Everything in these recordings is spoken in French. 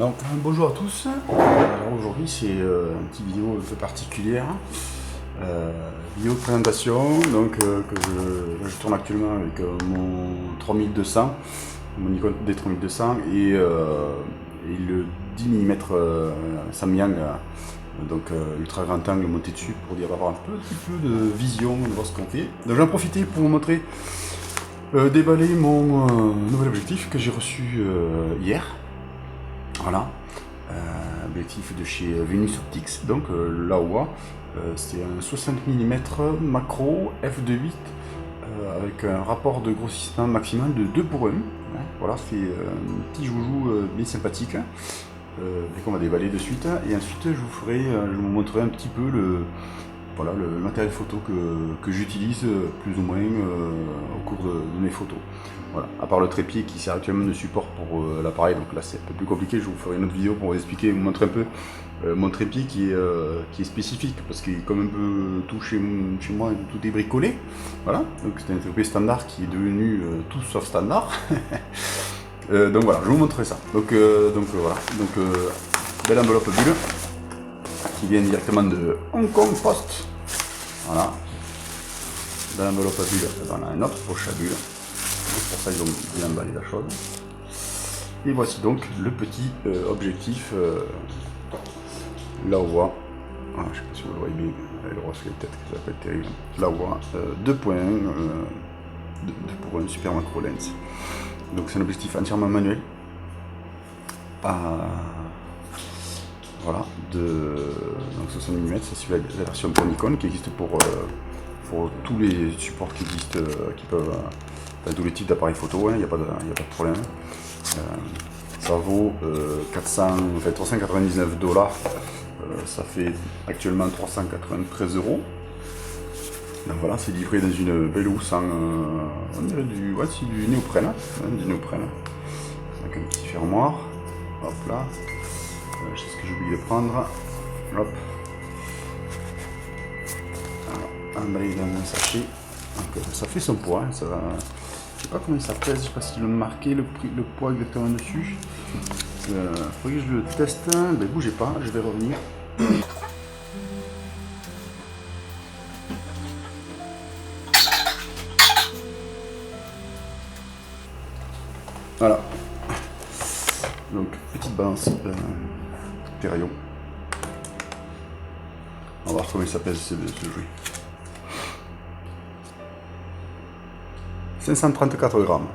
Donc, bonjour à tous. Alors aujourd'hui c'est une petite vidéo un peu particulière, vidéo de présentation donc, je tourne actuellement avec mon 3200, mon Nikon D3200 et le 10 mm Samyang, donc ultra grand angle monté dessus pour dire avoir un petit peu de vision, de voir ce qu'on fait. Donc j'en profiter pour vous montrer, déballer mon nouvel objectif que j'ai reçu hier. Voilà, objectif de chez Venus Optics, donc l'AOA, c'est un 60 mm macro f2.8 avec un rapport de grossissement maximal de 2 pour 1. Voilà, c'est un petit joujou bien sympathique qu'on va déballer de suite. Et ensuite je vous montrerai un petit peu le matériel photo que j'utilise plus ou moins au cours de mes photos. Voilà. À part le trépied qui sert actuellement de support pour l'appareil, donc là c'est un peu plus compliqué, je vous ferai une autre vidéo pour vous expliquer, vous montrer un peu mon trépied qui est spécifique, parce qu'il est comme un peu tout chez moi, tout est bricolé. Voilà, donc c'est un trépied standard qui est devenu tout sauf standard. Donc voilà, je vais vous montrer ça. Donc voilà, belle enveloppe bulle qui vient directement de Hong Kong Post. Voilà, dans l'enveloppe à bulle, on a une autre poche à bulle. C'est pour ça qu'ils ont bien emballé la chose. Et voici donc le petit objectif Laowa. Ah, je ne sais pas si vous le voyez bien, le reflet peut-être que ça va pas être terrible. Laowa 2.1 pour un super macro lens. Donc c'est un objectif entièrement manuel. Voilà, donc 60 mm, ça suit la version pour Nikon qui existe pour tous les supports qui existent, qui peuvent, tous les types d'appareils photo, il n'y a pas de problème. Ça vaut 399 $, ça fait actuellement 393 €. Donc voilà, c'est livré dans une belle housse en on dirait du néoprène, avec un petit fermoir. Hop là. Je sais ce que j'ai oublié de prendre. Hop. Alors, emballé dans un sachet. Donc, ça fait son poids. Ça va... Je sais pas combien ça pèse. Je sais pas s'ils l'ont marqué le poids exactement dessus. Faudrait que je le teste. Ben, bougez pas, je vais revenir. Voilà. Donc, petite balance Therion. On va voir combien ça pèse ce jouet. 534 grammes.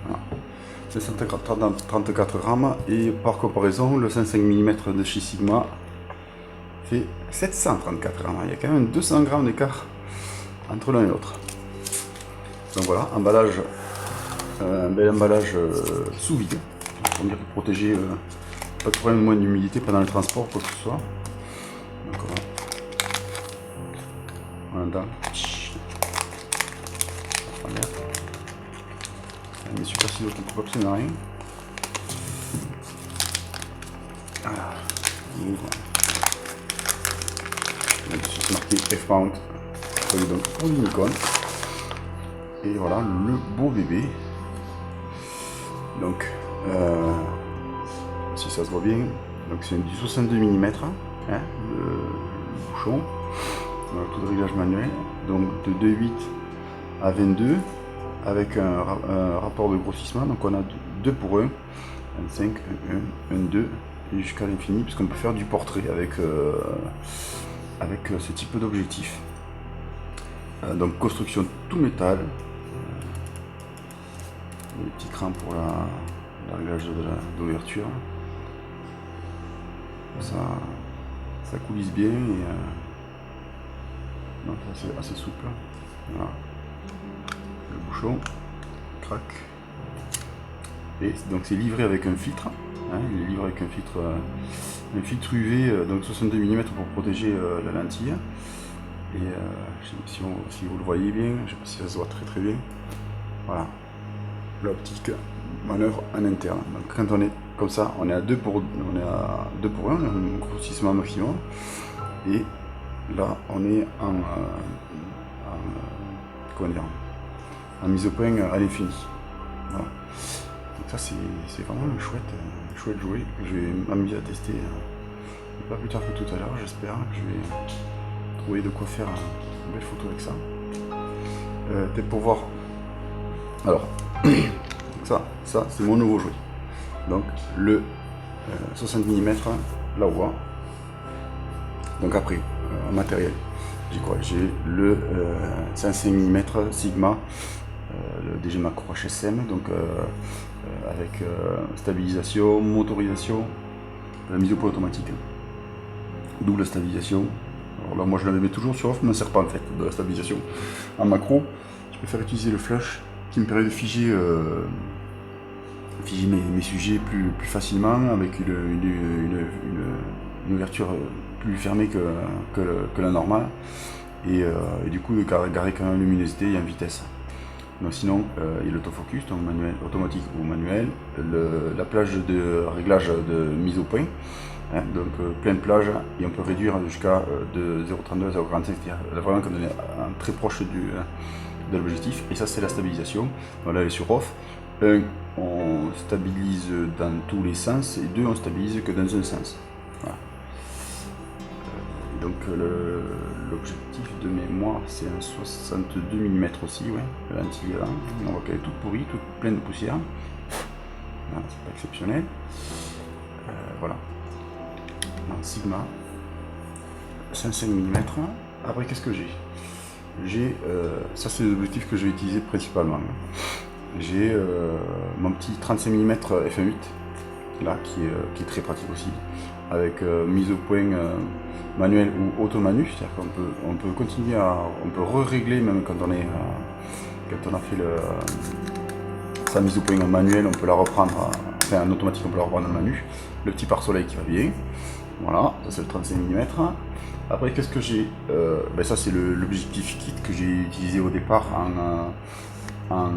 Voilà. 534 grammes. Et par comparaison, le 105 mm de chez Sigma fait 734 grammes. Il y a quand même 200 grammes d'écart entre l'un et l'autre. Donc voilà, emballage, un bel emballage sous vide. Pour dire protéger, pas de problème moins d'humidité pendant le transport, quoi que ce soit. Donc voilà. Mais super ciseaux qui ne coupent absolument rien. Voilà. On ouvre. Là-dessus c'est marqué F-mount. Donc pour le Nikon. Et voilà le beau bébé. Donc si ça se voit bien, donc c'est du 62 mm, hein, le bouchon. Voilà, tout de réglage manuel. Donc de 2.8 à 22. Avec un rapport de grossissement, donc on a 2 pour 1, 25, 1, 2, et jusqu'à l'infini, puisqu'on peut faire du portrait avec ce type d'objectif. Donc construction tout métal, les petits crans pour la réglage d'ouverture. Ça coulisse bien et c'est assez souple. Voilà. Le bouchon craque, et donc c'est livré avec un filtre, hein, il est livré avec un filtre UV, donc 62 mm pour protéger la lentille, et si vous le voyez bien, je sais pas si ça se voit très bien, voilà, l'optique manœuvre en interne. Donc quand on est comme ça, on est à 2 pour 1, on a un grossissement maximum, et là on est comment dire, en mise au point à l'infini. Voilà. Donc ça c'est vraiment un chouette jouet que je vais m'amuser à tester pas plus tard que tout à l'heure. J'espère que je vais trouver de quoi faire une belle photo avec ça. Peut-être pour voir. Alors, ça c'est mon nouveau jouet. Donc le 60 mm la voix. Donc après, en matériel, j'ai quoi? J'ai le 55 mm Sigma, le DG Macro HSM, donc avec stabilisation, motorisation, la mise au point automatique, double stabilisation. Alors là, moi je la mets toujours sur off, mais ne sert pas en fait de la stabilisation. En macro, je préfère utiliser le flash qui me permet de figer mes sujets plus facilement avec une ouverture plus fermée que la normale et du coup de garder quand même la luminosité et en vitesse. Donc sinon il y a l'autofocus, donc manuel, automatique ou manuel, la plage de réglage de mise au point, hein, donc pleine plage, et on peut réduire jusqu'à de 0,32 à 0,45, c'est-à-dire vraiment quand on est très proche de l'objectif. Et ça c'est la stabilisation. Voilà, elle est sur off. 1, on stabilise dans tous les sens, et 2, on stabilise que dans un sens. Voilà. Donc l'objectif de mémoire c'est un 62 mm aussi, ouais. La lentille là, on voit qu'elle est toute pourrie, toute pleine de poussière. C'est pas exceptionnel. Voilà. En Sigma, 55 mm. Après qu'est-ce que j'ai ça c'est l'objectif que je vais utiliser principalement. J'ai mon petit 35 mm f1.8 là qui est très pratique aussi, avec mise au point manuel ou auto-manu, c'est-à-dire qu'on peut continuer on peut régler même quand on a fait sa mise au point en manuel, on peut la reprendre, enfin en automatique on peut la reprendre en manu. Le petit pare-soleil qui va bien, voilà, ça c'est le 35 mm. Après qu'est-ce que j'ai ça c'est l'objectif kit que j'ai utilisé au départ en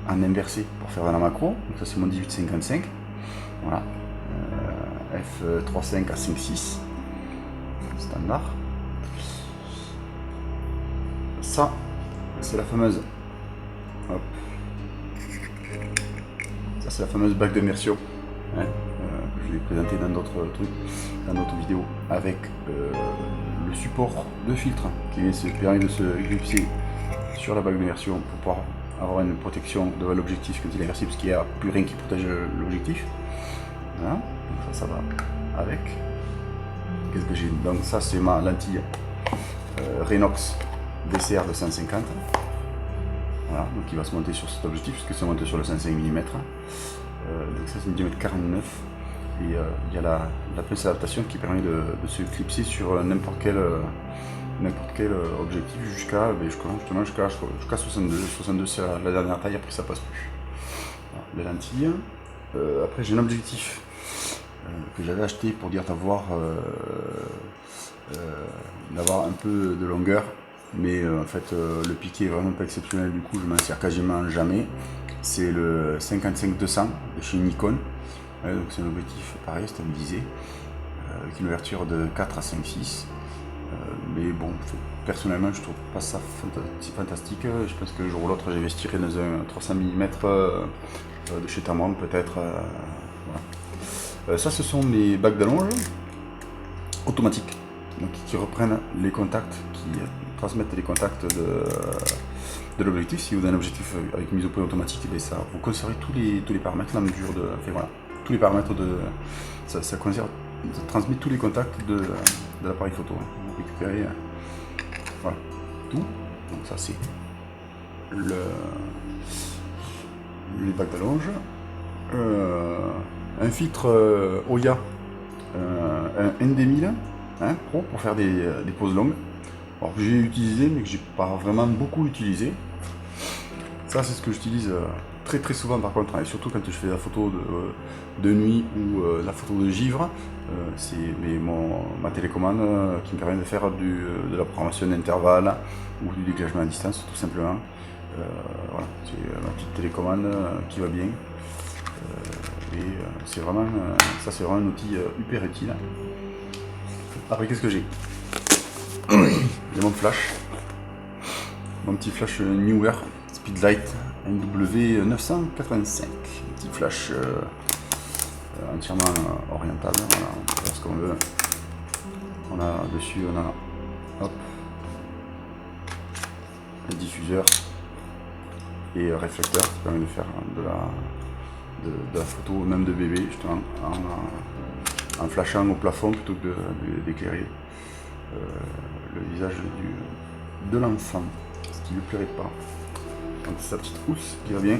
inversé pour faire de la macro. Donc ça c'est mon 18-55, voilà, f3.5 à 5.6 standard. Ça c'est la fameuse, hop, ça c'est la fameuse bague d'immersion, hein, que je vais présenter dans d'autres trucs, dans d'autres vidéos, avec le support de filtre qui permet de se glisser sur la bague d'immersion pour pouvoir avoir une protection devant l'objectif quand il est inversé, parce qu'il n'y a plus rien qui protège l'objectif. Voilà, donc ça va avec. Qu'est-ce que j'ai? Donc ça c'est ma lentille Renox DCR de 150. Voilà, donc il va se monter sur cet objectif puisque c'est monté sur le 105 mm. Donc ça c'est une diamètre 49. Et il y a la pince adaptation qui permet de se clipser sur n'importe quel objectif jusqu'à 62 c'est la dernière taille, après ça passe plus. Voilà, les lentilles. Après j'ai un objectif que j'avais acheté pour dire d'avoir un peu de longueur, mais en fait le piqué est vraiment pas exceptionnel, du coup je m'en sers quasiment jamais. C'est le 55-200 de chez Nikon. Ouais, donc c'est un objectif pareil, stabilisé, avec une ouverture de 4 à 5-6. Mais bon, personnellement je trouve pas ça si fantastique. Je pense que le jour ou l'autre j'investirai dans un 300 mm de chez Tamron peut-être. Voilà. Ça ce sont les bagues d'allonge automatiques, donc qui reprennent les contacts, qui transmettent les contacts de l'objectif. Si vous avez un objectif avec mise au point automatique, et ça vous conservez tous les paramètres, la mesure de. Enfin voilà, tous les paramètres de. Ça conserve, ça transmet tous les contacts de l'appareil photo. Vous récupérez voilà, tout. Donc ça c'est les bagues d'allonge. Un filtre Oya, un ND1000 hein, Pro pour faire des poses longues. Alors que j'ai utilisé mais que j'ai pas vraiment beaucoup utilisé. Ça c'est ce que j'utilise très souvent par contre, et surtout quand je fais la photo de nuit ou la photo de givre. C'est ma télécommande qui me permet de faire de la programmation d'intervalle ou du déclenchement à distance tout simplement. Voilà, c'est ma petite télécommande qui va bien. C'est vraiment, ça c'est vraiment un outil hyper utile. Après qu'est-ce que j'ai? J'ai mon flash, mon petit flash Neewer Speedlight NW985, petit flash entièrement orientable, voilà, on peut faire ce qu'on veut. On a dessus, on a hop, le diffuseur et réflecteur qui permet de faire de la photo, même de bébé, justement, en flashant au plafond plutôt que d'éclairer le visage de l'enfant, ce qui ne lui plairait pas. Donc c'est sa petite housse qui va bien,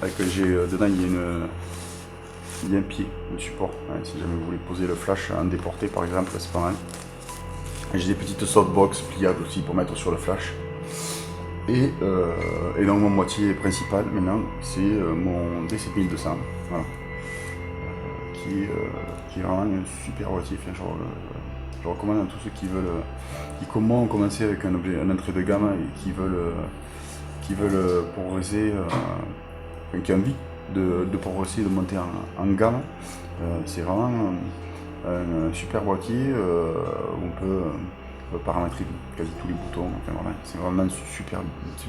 avec dedans il y a un pied, le support, ouais, si jamais vous voulez poser le flash en déporté par exemple, c'est pas mal. J'ai des petites softbox pliables aussi pour mettre sur le flash. Et donc mon moitié principal maintenant, c'est mon D7200, voilà. Qui est vraiment un super boîtier. Enfin, je recommande à tous ceux qui veulent, ont commencé avec un entrée de gamme et qui veulent progresser, qui ont envie de progresser, de monter en gamme. C'est vraiment un super boîtier où on peut paramétrer quasi tous les boutons. Enfin, voilà, c'est vraiment super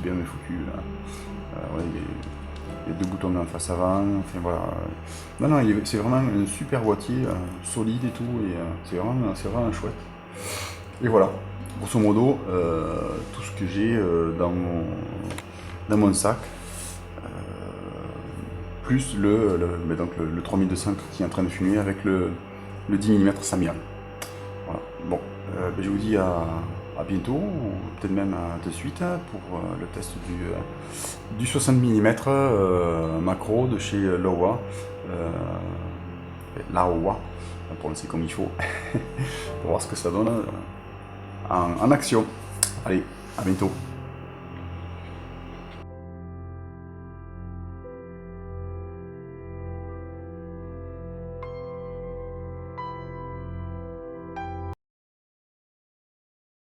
bien foutu. Ouais, il y a deux boutons en face avant. Enfin, voilà. Non, c'est vraiment un super boîtier, solide et tout. Et c'est vraiment chouette. Et voilà, grosso modo, tout ce que j'ai dans mon sac. Plus le 3200 qui est en train de fumer avec le 10 mm Samyang. Voilà. Bon, je vous dis à bientôt, ou peut-être même de suite pour le test du 60 mm macro de chez Laowa. Laowa, pour prononcer comme il faut, pour voir ce que ça donne en action. Allez, à bientôt.